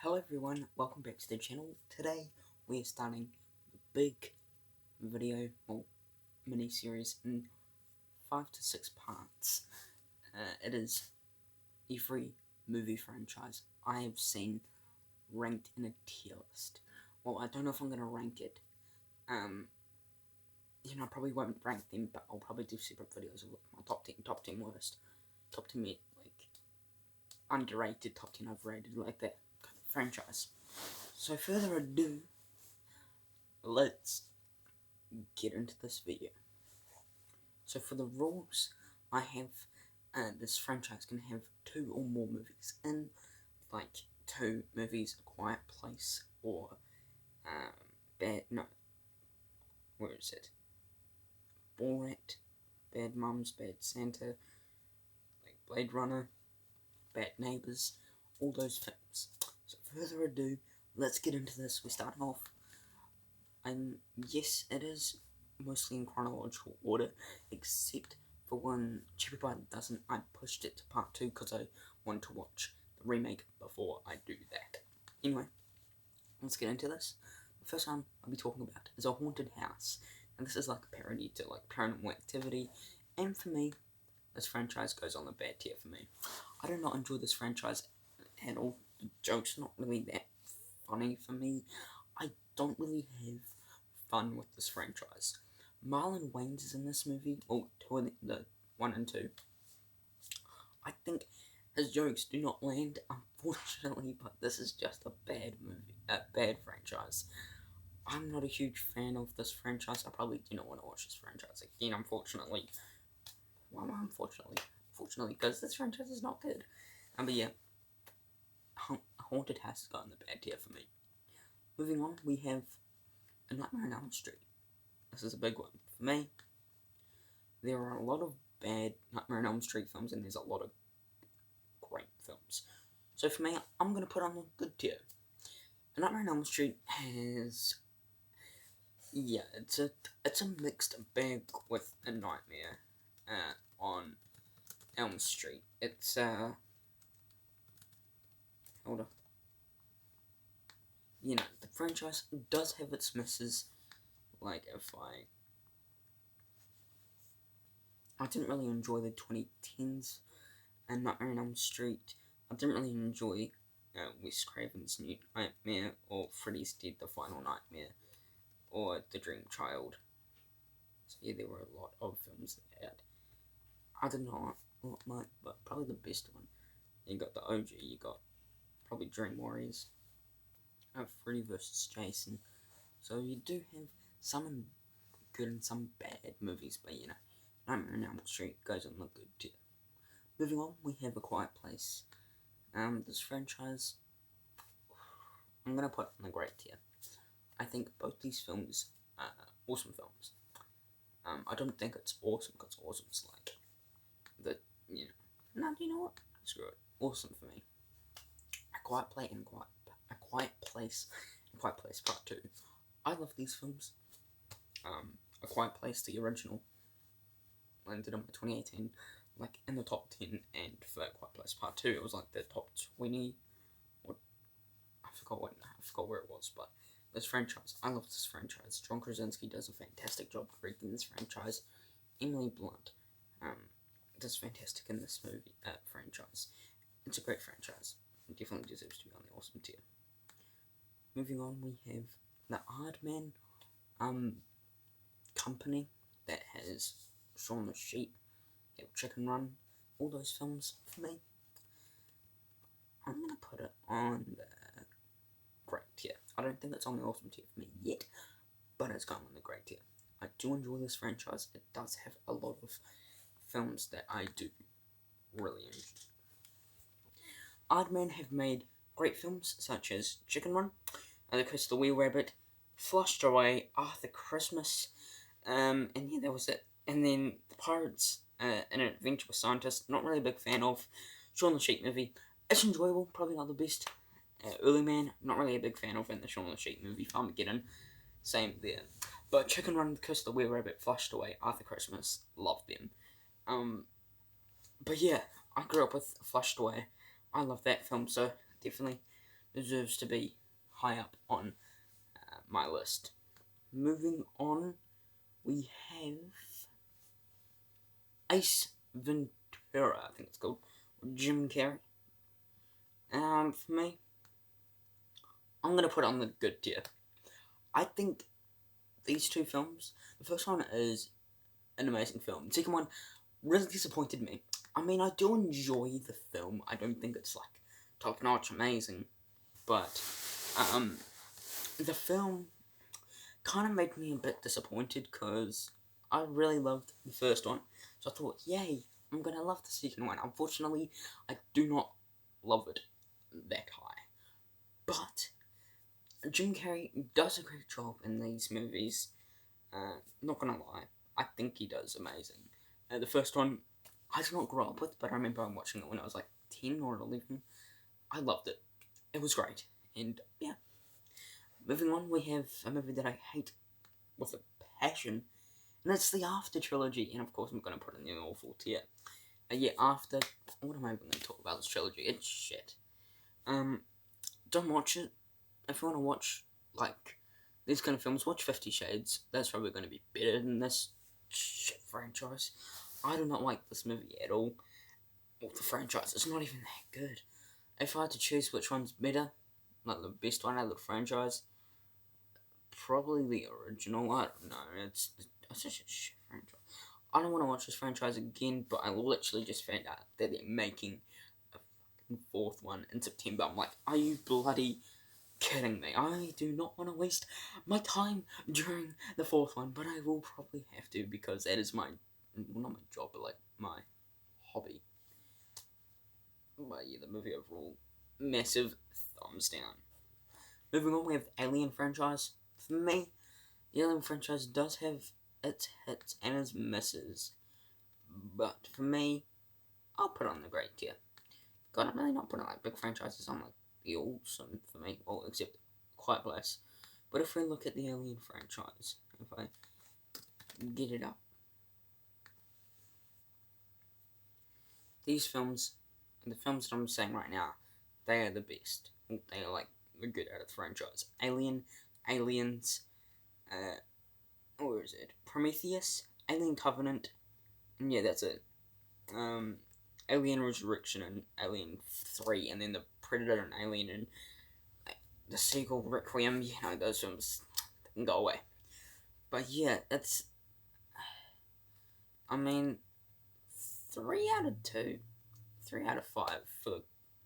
Hello everyone, welcome back to the channel. Today we are starting a big video, or mini-series in 5 to 6 parts. It is every movie franchise I have seen ranked in a tier list. Well, I don't know if I'm going to rank it. I probably won't rank them, but I'll probably do separate videos of my top 10 worst, top 10 like underrated, top 10 overrated, like that kind of franchise. So further ado, let's get into this video. So for the rules, I have this franchise can have 2 or more movies in, like 2 movies, A Quiet Place, or where is it? Borat, Bad Mums, Bad Santa, like Blade Runner, Bad Neighbors, all those films. So further ado, let's get into this. We're starting off. Yes, it is mostly in chronological order, except for when Cheaper by the Dozen, I pushed it to part 2 because I want to watch the remake before I do that. Anyway, let's get into this. The first one I'll be talking about is A Haunted House, and this is like a parody to like Paranormal Activity, and for me, this franchise goes on the bad tier for me. I do not enjoy this franchise at all. The joke's not really that funny for me. I don't really have fun with this franchise. Marlon Wayans is in this movie, or the 1 and 2. I think his jokes do not land, unfortunately, but this is just a bad movie, a bad franchise. I'm not a huge fan of this franchise. I probably do not want to watch this franchise again, unfortunately. Well, unfortunately, because this franchise is not good. But yeah, Haunted House has gotten the bad tier for me. Moving on, we have A Nightmare on Elm Street. This is a big one for me. There are a lot of bad Nightmare on Elm Street films, and there's a lot of great films. So for me, I'm going to put on the good tier. A Nightmare on Elm Street has... yeah, it's a mixed bag with A Nightmare on Elm Street. It's, hold on. You know, the franchise does have its misses. Like, if I didn't really enjoy the 2010s and Nightmare on Elm Street. I didn't really enjoy Wes Craven's New Nightmare, or Freddy's Dead, The Final Nightmare, or The Dream Child. So yeah, there were a lot of films that I did not like, but probably the best one. You got the OG, you got probably Dream Warriors, Freddy vs. Jason. So you do have some good and some bad movies, but you know, Nightmare on Elm Street goes on the good tier. Moving on, we have A Quiet Place. This franchise, I'm gonna put on the great tier. I think both these films are awesome films. I don't think it's awesome because awesome's like no, you know what? Screw it. Awesome for me. A Quiet Place and A Quiet Place Part 2. I love these films. A Quiet Place, the original, landed in 2018, like in the top 10, and for A Quiet Place Part 2, it was like the top 20, or I forgot where it was, but this franchise, I love this franchise. John Krasinski does a fantastic job creating this franchise. Emily Blunt, does fantastic in this movie, franchise. It's a great franchise. It definitely deserves to be on the awesome tier. Moving on, we have the Aardman, company that has Shaun the Sheep, Chicken Run, all those films for me. I'm going to put it on the great tier. I don't think it's on the awesome tier for me yet, but it's going on the great tier. I do enjoy this franchise. It does have a lot of films that I do really enjoy. Aardman have made great films such as Chicken Run, The Curse of the Wee Rabbit, Flushed Away, Arthur Christmas, and yeah, that was it. And then The Pirates, An Adventure with Scientists, not really a big fan of. Shaun the Sheep movie, it's enjoyable, probably not the best. Early Man, not really a big fan of, and the Shaun the Sheep movie, Farmageddon, same there. But Chicken Run, The Curse of the Wee Rabbit, Flushed Away, Arthur Christmas, love them. But yeah, I grew up with Flushed Away. I love that film, so definitely deserves to be high up on my list. Moving on, we have Ace Ventura, I think it's called, Jim Carrey. For me, I'm going to put it on the good tier. I think these two films, the first one is an amazing film. The second one really disappointed me. I mean, I do enjoy the film. I don't think it's like top-notch amazing, but the film kind of made me a bit disappointed because I really loved the first one. So I thought, yay, I'm going to love the second one. Unfortunately, I do not love it that high. But Jim Carrey does a great job in these movies. Not gonna lie, I think he does amazing. The first one, I did not grow up with, but I remember watching it when I was like 10 or 11. I loved it. It was great. And yeah. Moving on, we have a movie that I hate with a passion, and it's the After Trilogy. And of course, I'm gonna put it in the awful tier. Yeah, After. What am I even gonna talk about this trilogy? It's shit. Don't watch it. If you want to watch, like, these kind of films, watch 50 Shades. That's probably going to be better than this shit franchise. I do not like this movie at all. Well, the franchise is not even that good. If I had to choose which one's better, like the best one out of the franchise, probably the original. I don't know. It's such a shit franchise. I don't want to watch this franchise again, but I literally just found out that they're making a fucking fourth one in September. I'm like, are you bloody kidding me? I do not want to waste my time during the fourth one, but I will probably have to because that is my, well, not my job, but like my hobby. But yeah, the movie overall, massive thumbs down. Moving on, we have Alien franchise. For me, the Alien franchise does have its hits and its misses, but for me, I'll put it on the great tier. God, I'm really not putting like big franchises on like the awesome for me, well, except Quiet Place. But if we look at the Alien franchise, if I get it up, these films, the films that I'm saying right now, they are the best. They are like the good out of the franchise. Alien, Aliens, where is it? Prometheus, Alien Covenant, and yeah, that's it. Alien Resurrection and Alien 3, and then the Predator and Alien and the sequel Requiem, you know, those films can go away. But yeah, it's, I mean, 3 out of 2, 3 out of 5 for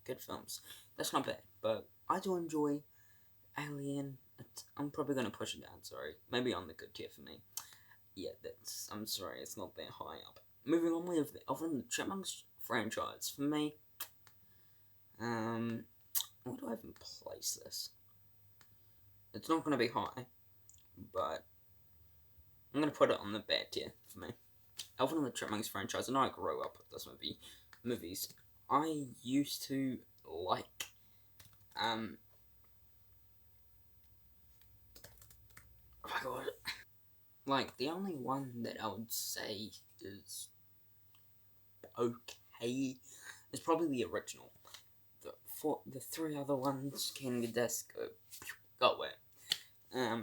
good films. That's not bad, but I do enjoy Alien. I'm probably going to push it down, sorry. Maybe on the good tier for me. Yeah, I'm sorry, it's not that high up. Moving on, we have the Elven Chipmunks franchise. For me, where do I even place this? It's not going to be high, but I'm going to put it on the bad tier for me. Alvin and the Chipmunks franchise, and I grew up with this movies. I used to like, oh my god. Like, the only one that I would say is okay is probably the original. The 3 other ones can just go away. Yeah,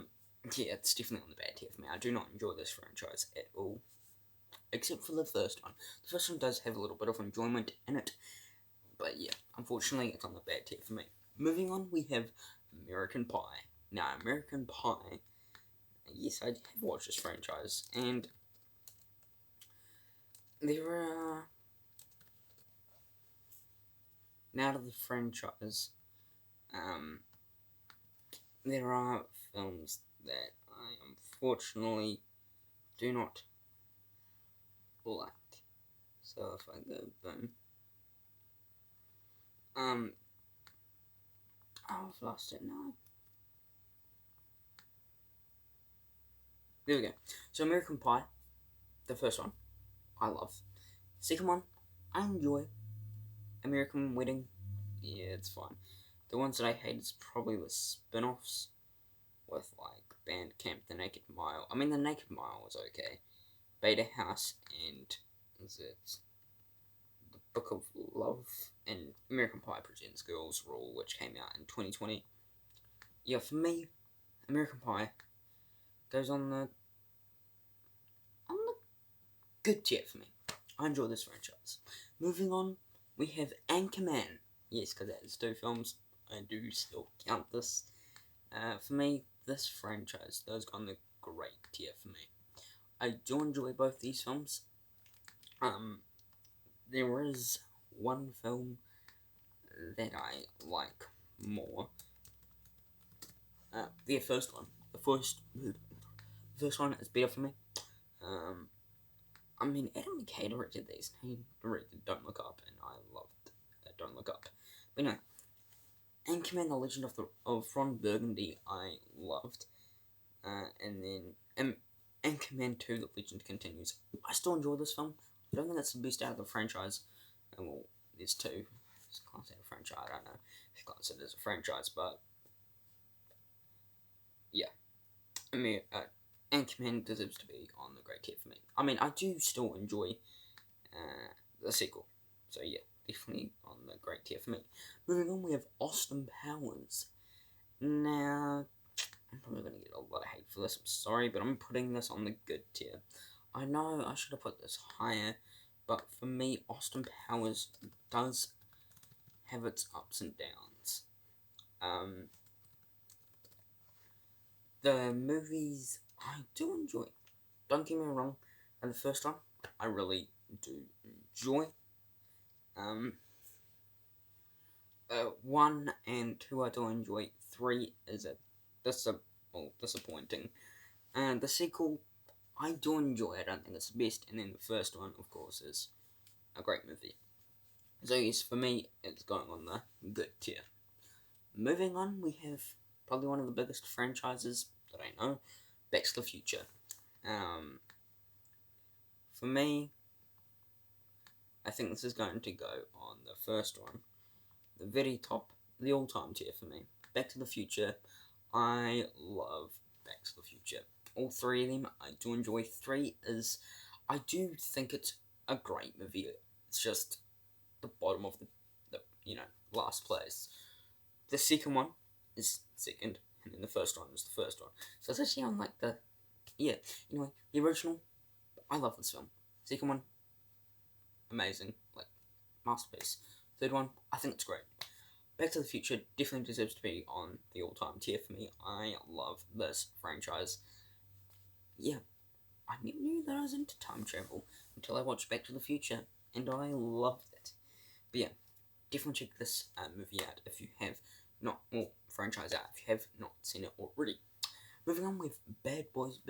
it's definitely on the bad tier for me. I do not enjoy this franchise at all. Except for the first one. The first one does have a little bit of enjoyment in it. But yeah, unfortunately, it's on the bad tier for me. Moving on, we have American Pie. Now, American Pie, yes, I have watched this franchise, and there are, now to the franchise, there are films that I unfortunately do not like. So if I go boom, I've lost it now. There we go. So American Pie, the first one, I love. Second one, I enjoy. American Wedding, yeah, it's fine. The ones that I hate is probably the spin-offs with like Bandcamp, The Naked Mile. I mean, The Naked Mile was okay. Beta House and is it the Book of Love and American Pie Presents Girls Rule, which came out in 2020. Yeah, for me, American Pie goes on the good tier for me. I enjoy this franchise. Moving on, we have Anchorman. Yes, because that is 2 films. I do still count this. For me, this franchise does go on the great tier for me. I do enjoy both these films. There is one film that I like more. The first one. The first one is better for me. I mean, Adam McKay directed these. He directed Don't Look Up, and I loved Don't Look Up. But anyway, Anchorman: The Legend of Ron Burgundy, I loved. And then Anchorman 2: The Legend Continues. I still enjoy this film. I don't think that's the best out of the franchise. Well, there's 2. It's classed as a franchise. I don't know if it's classed as a franchise, but yeah. I mean, Anchorman deserves to be on the great tier for me. I mean, I do still enjoy the sequel. So yeah, definitely on the great tier for me. Moving on, we have Austin Powers. Now, I'm probably going to get a lot of hate for this, I'm sorry, but I'm putting this on the good tier. I know I should have put this higher, but for me, Austin Powers does have its ups and downs. The movies I do enjoy. Don't get me wrong, and the first one I really do enjoy. 1 and 2 I do enjoy. 3 is disappointing. And the sequel I do enjoy. I don't think it's the best. And then the first one, of course, is a great movie. So yes, for me, it's going on the good tier. Moving on, we have probably one of the biggest franchises that I know, Back to the Future. For me, I think this is going to go on the first one, the very top, the all-time tier for me. Back to the Future, I love Back to the Future. All 3 of them, I do enjoy. 3 is, I do think it's a great movie. It's just the bottom of the last place. The second one is second, and then the first one is the first one. So it's actually on like the, anyway, the original, I love this film. Second one, amazing, like, masterpiece. Third one, I think it's great. Back to the Future definitely deserves to be on the all-time tier for me. I love this franchise. Yeah, I never knew that I was into time travel until I watched Back to the Future, and I loved it. But yeah, definitely check this movie out if you have not, well, franchise out if you have not seen it already. Moving on with Bad Boys,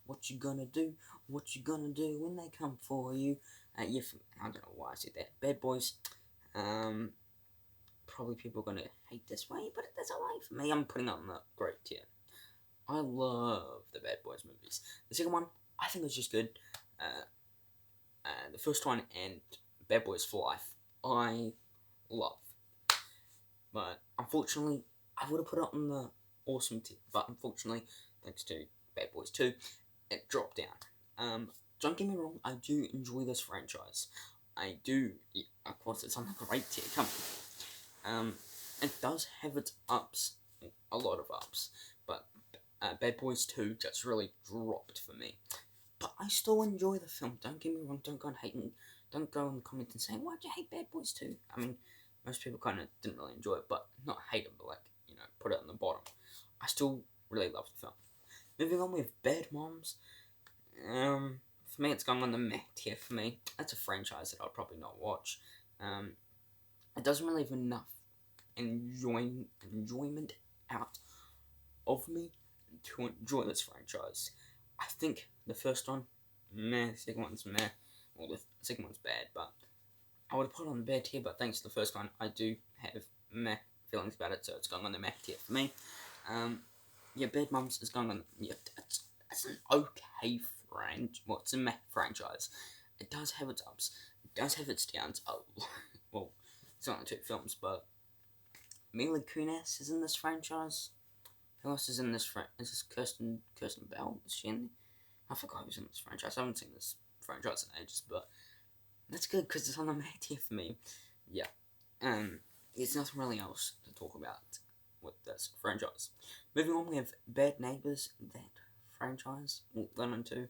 what you gonna do? What you gonna do when they come for you? I don't know why I said that. Bad Boys, probably people are gonna hate this way, but that's alright for me. I'm putting it on the great tier. I love the Bad Boys movies. The second one, I think it's just good. The first one and Bad Boys for Life, I love. But unfortunately, I would have put it on the awesome tier. But unfortunately, thanks to Bad Boys 2, it dropped down. Don't get me wrong, I do enjoy this franchise. I do, of course, it's on the great tier, come on. It does have its ups, a lot of ups, but Bad Boys 2 just really dropped for me. But I still enjoy the film, don't get me wrong, don't go in the comments and say, why'd you hate Bad Boys 2? I mean, most people kind of didn't really enjoy it, but not hate it, but like, put it on the bottom. I still really love the film. Moving on with Bad Moms. For me, it's going on the meh tier for me. That's a franchise that I'll probably not watch. It doesn't really have enough enjoyment out of me to enjoy this franchise. I think the first one, meh. The second one's meh. Well, the second one's bad, but I would have put it on the bad tier, but thanks to the first one, I do have meh feelings about it, so it's going on the meh tier for me. Bad Moms is going on. It's an okay well, it's a meh franchise. It does have its ups. It does have its downs. Well, it's only 2 films, but Mila Kunis is in this franchise. Who else is in this Is this Kirsten Bell? Is she in there? I forgot who's in this franchise. I haven't seen this franchise in ages, but That's good because it's on the main tier for me. Yeah. There's nothing really else to talk about with this franchise. Moving on, we have Bad Neighbors. That franchise we'll go into.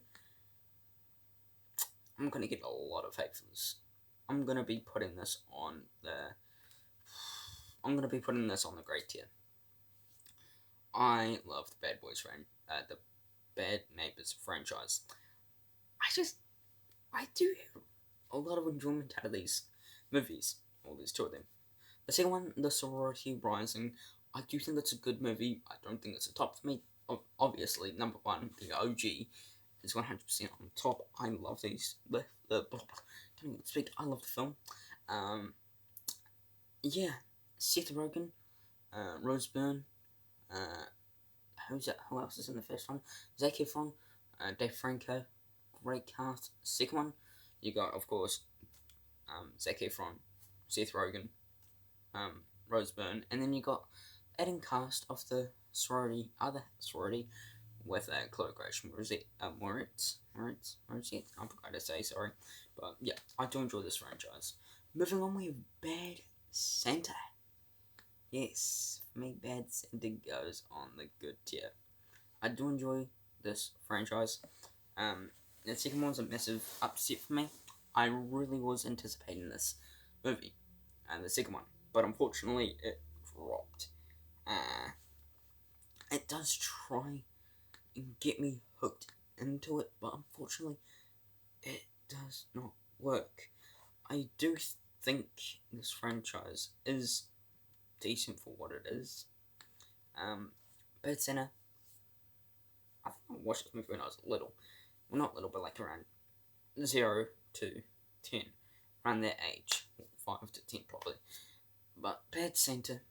I'm gonna get a lot of hate for this. I'm gonna be putting this on the great tier. I love the the Bad Neighbors franchise. I do have a lot of enjoyment out of these movies. All these two of them. The second one, The Sorority Rising. I do think it's a good movie. I don't think it's a top for me. Obviously, number one, the OG, is 100% on top. I love these. Can't even speak. I love the film. Yeah, Seth Rogen, Rose Byrne, who else is in the first one? Zac Efron, Dave Franco, great cast. Second one, you got, of course, Zac Efron, Seth Rogen, Rose Byrne, and then you got adding cast of the other sorority, with Chloe Grace Moritz. I forgot to say, sorry. But yeah, I do enjoy this franchise. Moving on, we have Bad Santa. Yes, for me, Bad Santa goes on the good tier. I do enjoy this franchise. The second one's a massive upset for me. I really was anticipating this movie, the second one, but unfortunately it dropped. It does try and get me hooked into it, but unfortunately it does not work. I do think this franchise is decent for what it is. Bad Santa, I think I watched this movie when I was little. Well, not little, but like around 0 to 10. Around that age. 5 to 10 probably. But Bad Santa,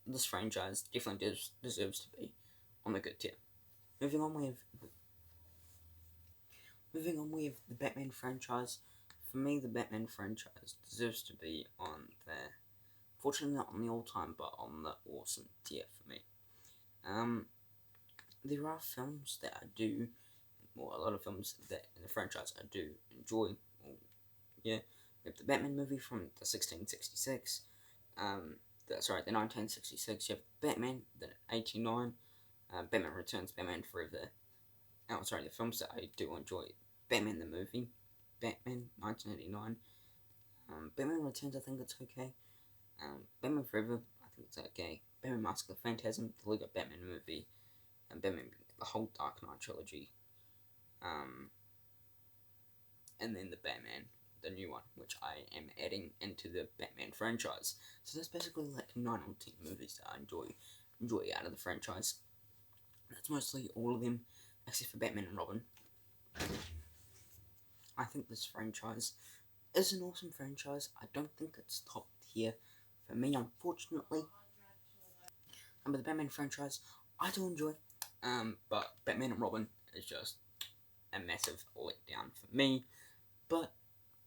this franchise definitely deserves to be on the good tier. Moving on, we have the Batman franchise. For me, the Batman franchise deserves to be on there. Fortunately, not on the all-time, but on the awesome tier for me. There are films that I do, a lot of films that in the franchise I do enjoy. Yeah, we have the Batman movie from the 1666. The 1966. You have Batman, the 89. Batman Returns, Batman Forever. The films that I do enjoy: Batman the movie, Batman 1989. Batman Returns, I think it's okay. Batman Forever, I think it's okay. Batman Mask of the Phantasm, the Lego Batman movie, and Batman, the whole Dark Knight trilogy. And then the Batman, the new one, which I am adding into the Batman franchise. So that's basically like 9 or 10 movies that I enjoy out of the franchise. That's mostly all of them, except for Batman and Robin. I think this franchise is an awesome franchise. I don't think it's top tier for me, unfortunately. But the Batman franchise, I do enjoy. But Batman and Robin is just a massive letdown for me. But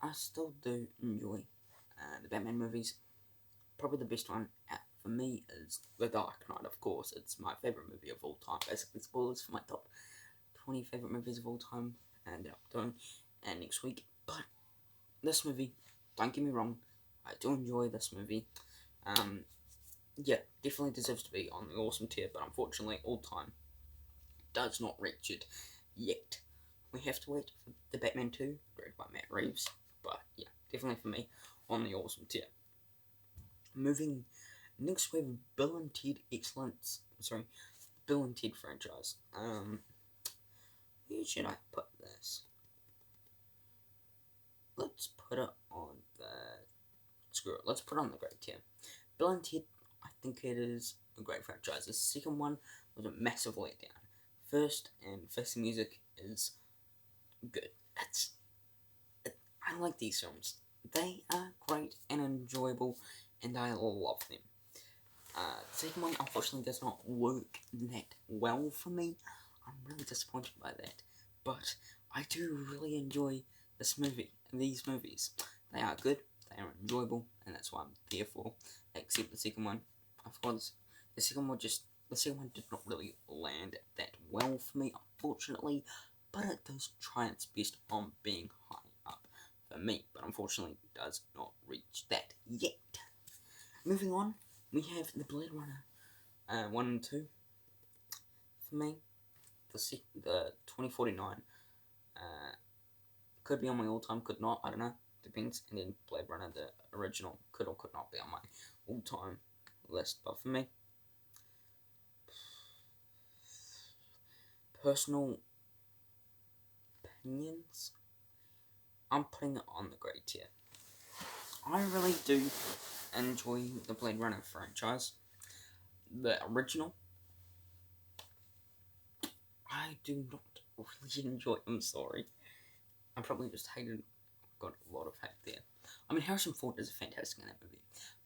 I still do enjoy the Batman movies. Probably the best one for me is The Dark Knight, of course. It's my favourite movie of all time. Basically, spoilers for my top 20 favourite movies of all time. And I'm doing next week. But this movie, don't get me wrong, I do enjoy this movie. Yeah, definitely deserves to be on the awesome tier, but unfortunately, all time does not reach it yet. We have to wait for the Batman 2, directed by Matt Reeves. But yeah, definitely for me, on the awesome tier. Moving next, we have Bill and Ted Bill and Ted franchise. Where should I put this? Let's put it on let's put it on the great tier. Bill and Ted, I think it is a great franchise. The second one was a massive letdown. First and Face Music is good. I like these films. They are great and enjoyable, and I love them. The second one, unfortunately, does not work that well for me. I'm really disappointed by that. But I do really enjoy these movies. They are good, they are enjoyable, and that's why I'm there for. Except the second one, of course, the second one did not really land that well for me, unfortunately. But it does try its best on being high up for for me, but unfortunately does not reach that yet. Moving on, we have the Blade Runner 1 and 2 for me. The 2049 could be on my all-time, could not, I don't know, depends. And then Blade Runner, the original, could or could not be on my all-time list. But for me, personal opinions, I'm putting it on the great tier. I really do enjoy the Blade Runner franchise. The original, I do not really enjoy. I'm sorry. I probably just got a lot of hate there. I mean, Harrison Ford is fantastic in that movie,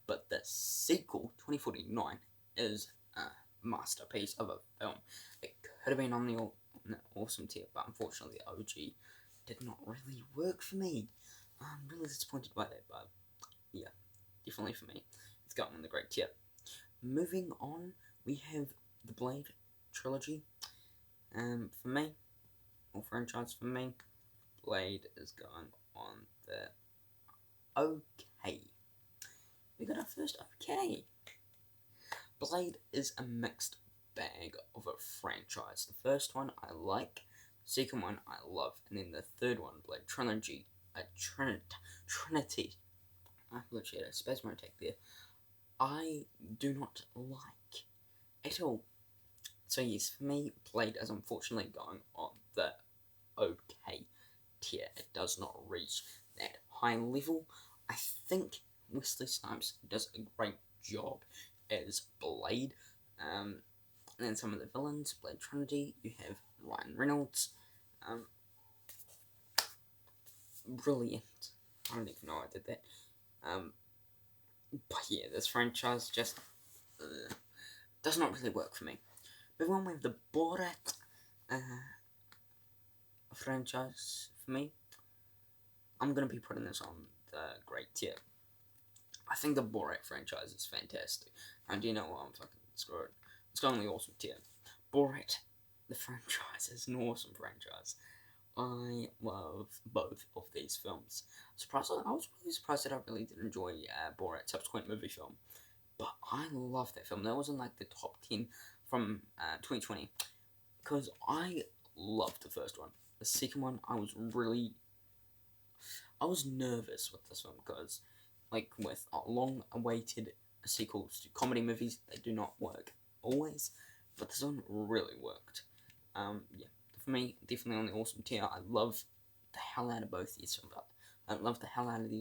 but the sequel, 2049, is a masterpiece of a film. It could have been on the awesome tier, but unfortunately the OG did not really work for me. I'm really disappointed by that, but yeah, definitely for me, it's going on the great tier. Moving on, we have the Blade Trilogy. For me, or franchise for me, Blade is going on the okay. We got our first okay. Blade is a mixed bag of a franchise. The first one I like, the second one I love, and then the third one, Blade Trilogy, a Trinity. I literally had a spasm attack there. I do not like at all. So yes, for me, Blade is unfortunately going on the okay tier. It does not reach that high level. I think Wesley Snipes does a great job as Blade. And then some of the villains, Blade Trinity, you have Ryan Reynolds. Brilliant. I don't even know I did that. But yeah, this franchise just does not really work for me. Moving on with the Borat franchise for me. I'm going to be putting this on the great tier. I think the Borat franchise is fantastic. And you know what, I'm fucking screwed. It's going on the awesome tier. Borat, the franchise, is an awesome franchise. I love both of these films. I was really surprised that I really did enjoy Borat's subsequent movie film. But I love that film. That was in like the top 10 from 2020. Because I loved the first one. The second one, I was nervous with this one. Because, like, with long-awaited sequels to comedy movies, they do not work always. But this one really worked. Yeah. For me, definitely on the awesome tier. I love the hell out of both these films. I love the hell out of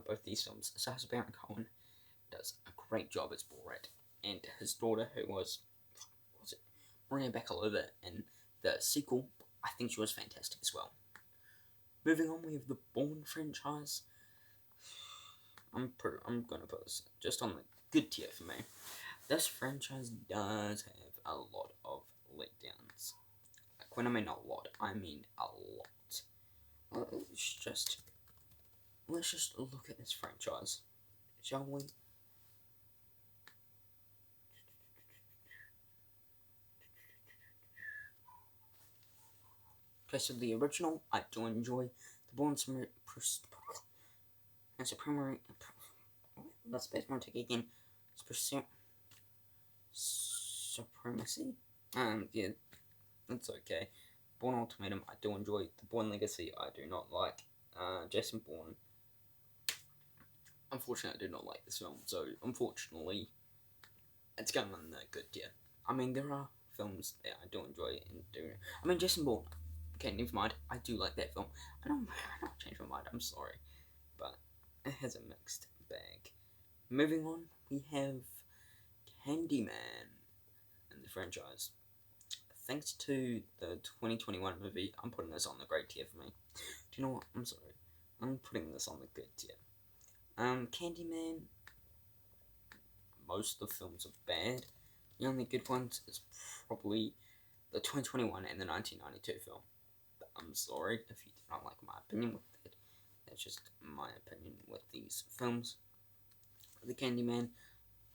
both these films. Sacha Baron Cohen does a great job as Borat, and his daughter, who was Maria Bakalova in the sequel, I think she was fantastic as well. Moving on, we have the Bourne franchise. I'm gonna put this just on the good tier for me. This franchise does have a lot of letdowns. When I mean a lot, I mean a lot. Let's just look at this franchise, shall we? Okay, so the original, I do enjoy. The Bourne Supremacy. Let's base one take again. Supremacy. Yeah. That's okay. Bourne Ultimatum, I do enjoy. The Bourne Legacy, I do not like. Jason Bourne. Unfortunately, I do not like this film, so unfortunately, it's going on the good tier. I mean, there are films that I do enjoy and do. I mean, Jason Bourne. Okay, never mind. I do like that film. I don't change my mind. I'm sorry, but it has a mixed bag. Moving on, we have Candyman in the franchise. Thanks to the 2021 movie, I'm putting this on the great tier for me. Do you know what? I'm sorry. I'm putting this on the good tier. Candyman, most of the films are bad. The only good ones is probably the 2021 and the 1992 film. But I'm sorry if you do not like my opinion with that. That's just my opinion with these films. The Candyman,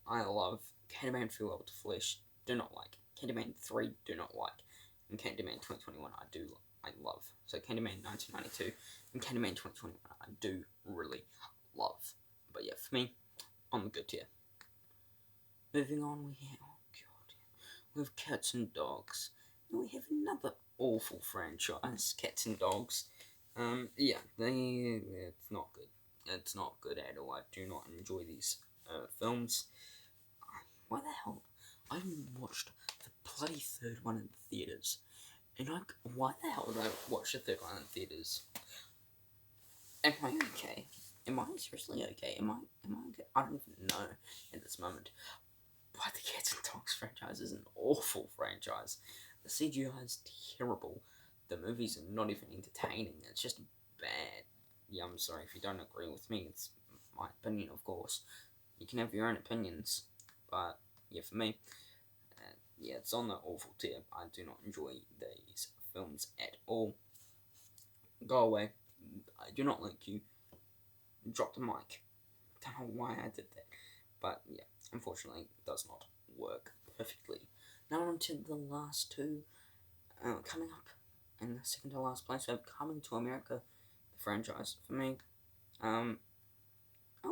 I love. Candyman Feel Out to Flesh, do not like. Candyman 3, do not like. And Candyman 2021, I do I love. So Candyman 1992 and Candyman 2021 I do really love. But yeah, for me, on the good tier. Moving on, we have Cats and Dogs. Now we have another awful franchise, Cats and Dogs. Yeah, it's not good. It's not good at all. I do not enjoy these films. Why the hell? I watched the bloody third one in theaters, and why the hell did I watch the third one in theaters? Am I okay? Am I seriously okay? Am I okay? I don't even know at this moment. But the Cats and Dogs franchise is an awful franchise. The CGI is terrible. The movies are not even entertaining. It's just bad. Yeah, I'm sorry if you don't agree with me. It's my opinion, of course. You can have your own opinions. But, yeah, for me, yeah, it's on the awful tier. I do not enjoy these films at all. Go away. I do not like you. Drop the mic. Don't know why I did that. But, yeah, unfortunately, it does not work perfectly. Now on to the last two coming up. In the second to last place, we have Coming to America, the franchise. For me, I'll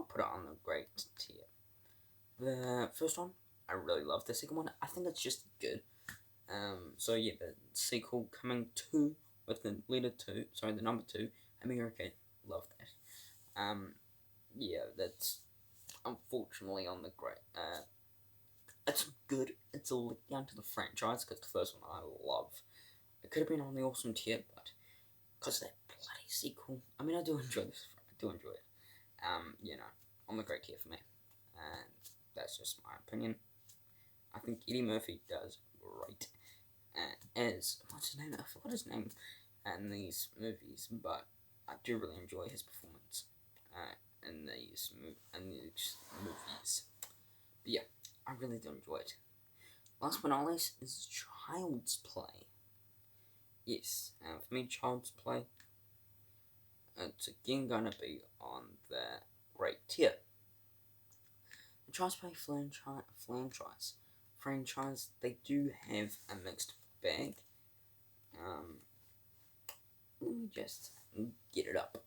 put it on the great tier. The first one, I really love. The second one, I think it's just good. So yeah, the sequel Coming to, with the the number 2, America, love that. Yeah, that's unfortunately on the great. It's good. It's a lick down to the franchise because the first one I love. It could have been on the awesome tier, but because that bloody sequel. I mean, I do enjoy this. I do enjoy it. On the great tier for me, and that's just my opinion. I think Eddie Murphy does great as what's his name? I forgot his name in these movies, but I do really enjoy his performance in these movies. But yeah, I really do enjoy it. Last but not least is Child's Play. Yes, for me, Child's Play, it's again gonna be on the great tier. The Child's Play franchise, they do have a mixed bag. Let me just get it up.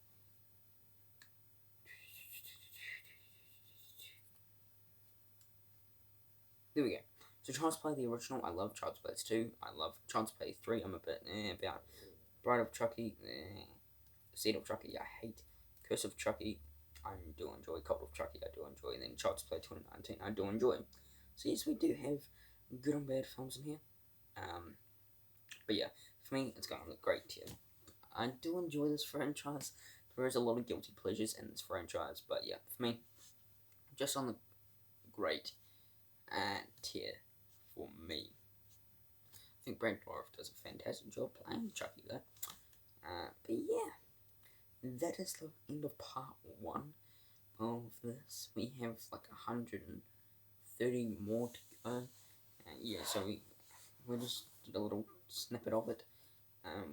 There we go. So Child's Play, the original, I love Child's Play 2. I love Child's Play 3. I'm a bit about Bride of Chucky, Seed of Chucky, I hate. Curse of Chucky, I do enjoy. Cult of Chucky, I do enjoy. And then Child's Play 2019, I do enjoy. So yes, we do have good and bad films in here. But yeah, for me, it's going on the great tier. I do enjoy this franchise. There is a lot of guilty pleasures in this franchise, but yeah, for me, just on the great tier for me. I think Blade Trilogy does a fantastic job playing Chucky though. But yeah, that is the end of part 1 of this. We have like 130 more to go. Yeah, so we just did a little snippet of it.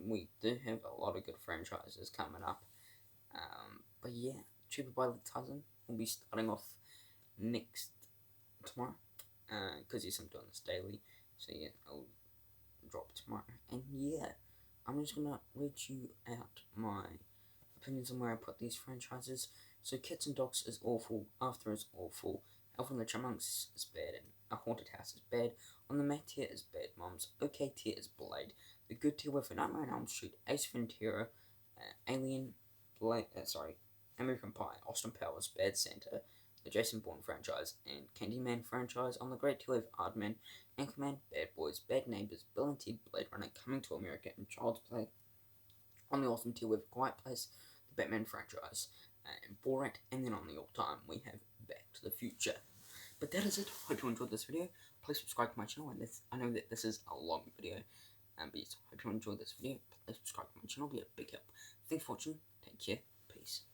We do have a lot of good franchises coming up. But yeah, Cheaper by the Dozen will be starting off tomorrow. Because yes, I'm doing this daily. So yeah, I'll drop tomorrow. And yeah, I'm just gonna read you out my opinions on where I put these franchises. So Cats and Dogs is awful. After is awful. Elven Chipmunks is bad. And A Haunted House is bad. On the Mac tier is Bad Moms. OK tier is Blade. The good tier with Nightmare on Elm Street, Ace Ventura, Alien, American Pie, Austin Powers, Bad Santa, the Jason Bourne franchise, and Candyman franchise. On the great tier with Aardman, Anchorman, Bad Boys, Bad Neighbors, Bill and Ted, Blade Runner, Coming to America, and Child's Play. On the awesome tier with Quiet Place, the Batman franchise, and Borat, and then on the all-time we have Back to the Future. But that is it. Hope you enjoyed this video. Please subscribe to my channel, and I know that this is a long video. But yes, hope you enjoyed this video. Please subscribe to my channel, be a big help. Thanks for watching. Take care. Peace.